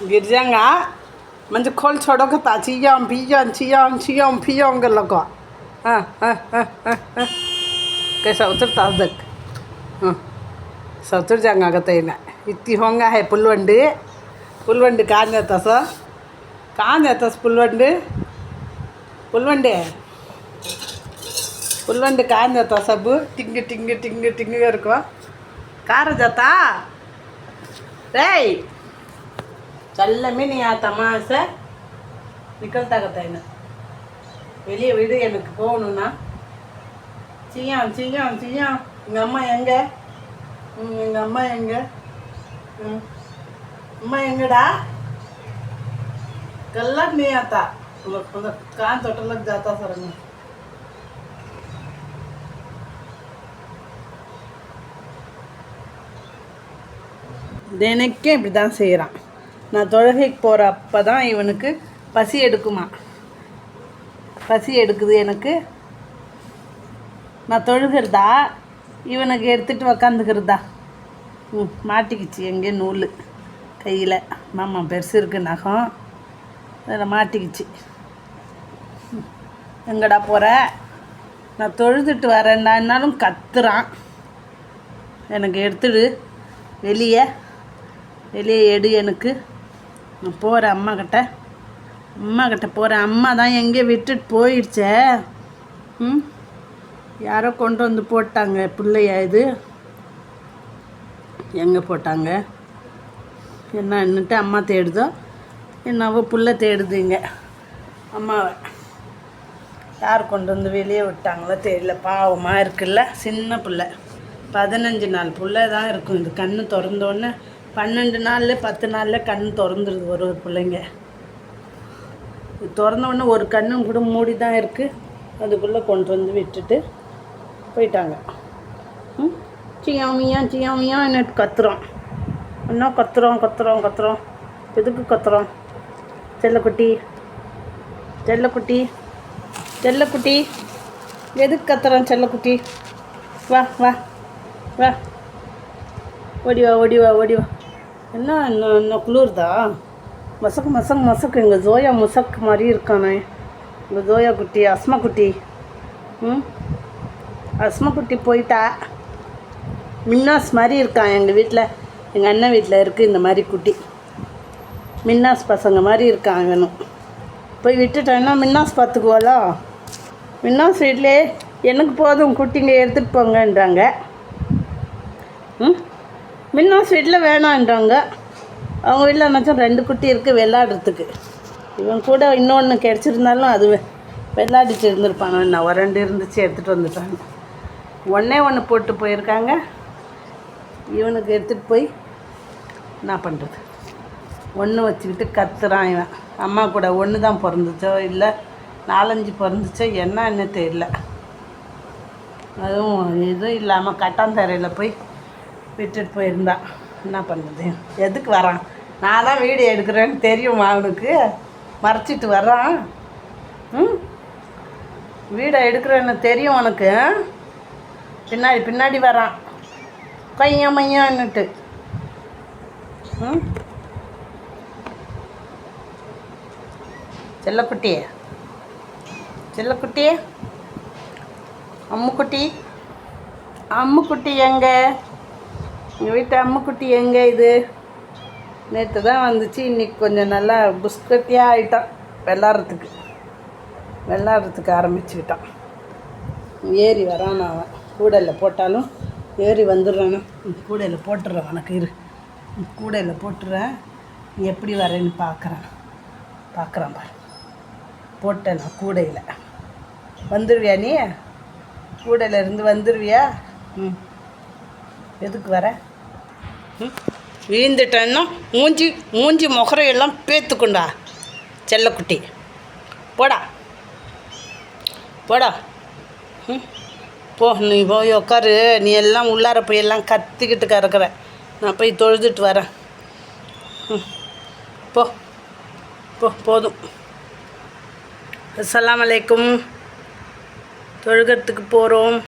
गिर जाएगा मंजे खोल छोड़ो का ताचियां पियां चियां चियां पियां के लगा हाँ हाँ हाँ हाँ हाँ कैसा उतरता तक हाँ सउतर जाएगा का तेना इतनी होंगा है पुलवंडी कहाँ जाता सा कहाँ जाता सा पुलवंडी कहाँ जाता सब टिंग टिंग टिंग टिंग करको कार जाता रे चल में नहीं आता माँ से निकलता कहता है ना வெளியே விடு எனக்கு போகணும்னா சியாம் சியாம் சியாம் எங்கள் அம்மா எங்கே எங்கள் அம்மா எங்கே अम्मा एंगड़ा कलर नहीं आता कान चोट लग जाता सर में தினைக்கே இப்படி தான் செய்கிறான். நான் தொழுகைக்கு போகிற அப்போ தான் இவனுக்கு பசி எடுக்குமா, பசி எடுக்குது எனக்கு. நான் தொழுகிறதா இவனுக்கு எடுத்துகிட்டு உக்காந்துக்கிறதா. மாட்டிக்கிச்சு எங்கே நூல் கையில். மாமா பெருசு இருக்குது நகம், அதில் மாட்டிக்கிச்சு. எங்கடா போகிற, நான் தொழுதுட்டு வரேன்னாலும் கத்துறான். எனக்கு எடுத்துடு, வெளியே எடு எனக்கு. நான் போகிறேன் அம்மா கிட்ட போகிறேன். அம்மா தான் எங்கே விட்டுட்டு போயிடுச்சே. யாரோ கொண்டு வந்து போட்டாங்க பிள்ளையா இது, எங்கே போட்டாங்க என்னன்னுட்டு அம்மா தேடுதோ என்னவோ புள்ள தேடுதுங்க அம்மாவை. யார் கொண்டு வந்து வெளியே விட்டாங்களோ தெரியல. பாவமாக இருக்குல்ல, சின்ன பிள்ளை, 15 நாள் பிள்ளை தான் இருக்கும். இது கண்ணு திறந்தோடனே 12 நாள் 10 நாளில் கண் திறந்துருது ஒரு பிள்ளைங்க. இது திறந்தோடனே ஒரு கண்ணும் கூட மூடி தான் இருக்குது. அதுக்குள்ளே கொண்டு வந்து விட்டுட்டு போயிட்டாங்க. சியாமியா என்னட்டு கத்துறோம். இன்னும் கத்துறோம். எதுக்கு கத்துறோம்? செல்லக்குட்டி எதுக்கு கத்துறோம்? செல்லக்குட்டி வா வா வா, ஓடி வா. என்ன இன்னும் குளிர்தா? மசக்கு எங்கள் ஜோயா முசக்கு மாதிரி இருக்கானே எங்கள் ஜோயா குட்டி. அஸ்மா குட்டி போயிட்டா. மின்னாஸ் மாதிரி இருக்கான். எங்கள் வீட்டில், எங்கள் அண்ணன் வீட்டில் இருக்குது இந்த மாதிரி குட்டி. மின்னாஸ் பசங்க மாதிரி இருக்கான் இவனும். போய் விட்டுட்டேன்னா மின்னாஸ் பார்த்துக்குவாளோ. மின்னாஸ் வீட்டிலே எனக்கு போதும் குட்டிங்க எடுத்துகிட்டு போங்கன்றாங்க. மின்னாஸ் வீட்டில் வேணான்றாங்க. அவங்க வீட்டில் என்னாச்சும் 2 குட்டி இருக்குது விளாடுறதுக்கு. இவன் கூட இன்னொன்று கிடச்சிருந்தாலும் அது விளாடிட்டு இருந்திருப்பாங்க. நான் ஒரு 2 இருந்துச்சு எடுத்துகிட்டு வந்துட்டாங்க. ஒன்று போட்டு போயிருக்காங்க. இவனுக்கு எடுத்துகிட்டு போய் என்ன பண்ணுறது? ஒன்று வச்சுக்கிட்டு கத்துறான் இவன். அம்மா கூட ஒன்று தான் பிறந்துச்சோ இல்லை 4-5 பிறந்துச்சோ என்னன்னு தெரியல. அதுவும் எதுவும் இல்லாமல் கட்டாந்தரையில் போய் விட்டுட்டு போயிருந்தான். என்ன பண்ணுறது? எதுக்கு வரான்? நான் தான் வீடியோ எடுக்கிறேன்னு தெரியும் அவனுக்கு, மறைச்சிட்டு வர்றான். வீடியோ எடுக்கிறேன்னு தெரியும் உனக்கு. பின்னாடி வரான் மையான்னுட்டு. செல்லக்குட்டி அம்முக்குட்டி எங்கே? எங்கள் வீட்டு அம்முக்குட்டி எங்கே? இது நேற்று தான் வந்துச்சு. இன்றைக்கி கொஞ்சம் நல்லா புஸ்கட்டியாக ஆகிட்டான். விளாட்றதுக்கு ஆரம்பிச்சுக்கிட்டான். ஏறி வரான். அவன் கூடையில் போட்டாலும் ஏறி வந்துடுறானா. கூடையில் போட்டுடுறான். உனக்கு இரு, கூடையில் போட்டுறேன். எப்படி வரேன்னு பார்க்குறான் பாரு. போட்டேன் நான் கூடையில். வந்துடுவியா நீ? கூடையில் இருந்து வந்துடுவியா? எதுக்கு வர? வீழ்ந்துட்டேன்னா மூஞ்சி முகரையெல்லாம் பேத்துக்குண்டா. செல்லக்குட்டி போடா போ. நீ போய் உக்காரு. நீ எல்லாம் உள்ளார போய் எல்லாம் கத்திக்கிட்டு கறக்குற. நான் போய் தொழுதுட்டு வரேன். போதும். அஸ்ஸலாமு அலைக்கும். தொழுகிறதுக்கு போகிறோம்.